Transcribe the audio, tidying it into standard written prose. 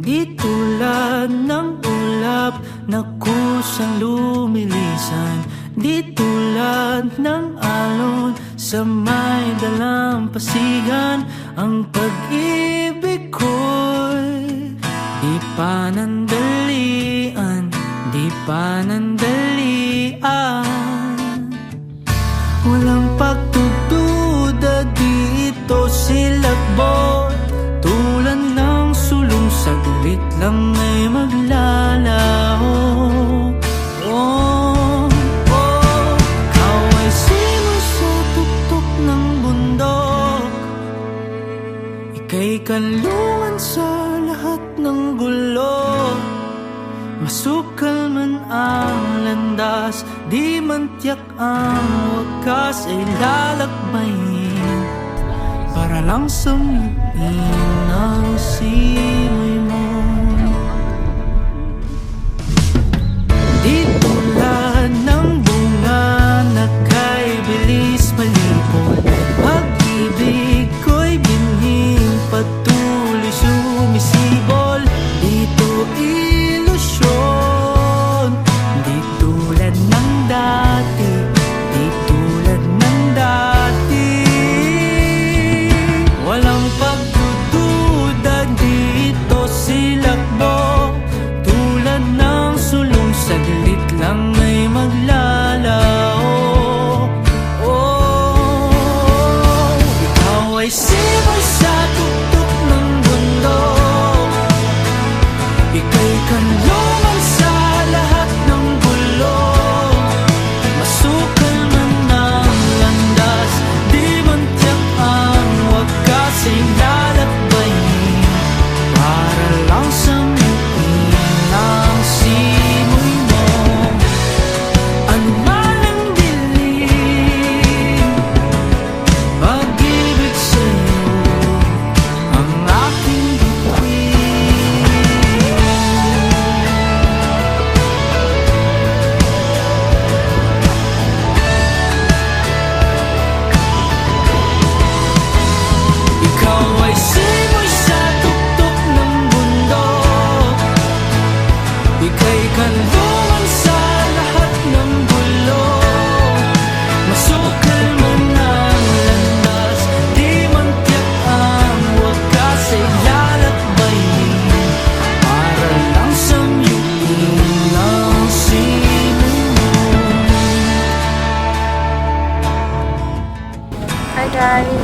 Di tulad ng ulap na kusang lumilisan, di tulad ng alon sa may dalampasigan. Ang pag-ibig ko'y di panandalian, di panandalian. Walang pagtutuda dito silakbo, tulad ng sulong saglit lang ay maglalaho. Oh, oh, ikaw ay sino sa tuktok ng bundok, ika'y kanlungan sa lahat ng gulo. Masukal man ang landas, di man tiyak ang wakas, ay lalakbayin para lang samuin ang simoy mo. Di tulad ng bunga na kay bilis malipol, pag-ibig ko'y binhing patuloy sumisibol. Dito ilusyon, di tulad ng dati, di tulad ng dati. Walang pagdududa dito silakbo, tulad ng sulong saglit lang ay maglalaho. Oh, ikaw ay simoy sa tuktok ng bundok, ika'y kanlungan sa lahat ng gulo. Masukal man ang landas, di man tiyak ang wakas, ay lalakbayin para lang samuin ang simoy mo. Ano man ang dilim, pag-ibig sa'yo ang aking bituin. Ikaw ay simoy sa tuktok ng bundok, ika'y kanlungan sa lahat ng gulo. Masukal man ang landas, di man tiyak ang wakas, ay lalakbayin para lang samyuin ang simoy mo. Hi guys!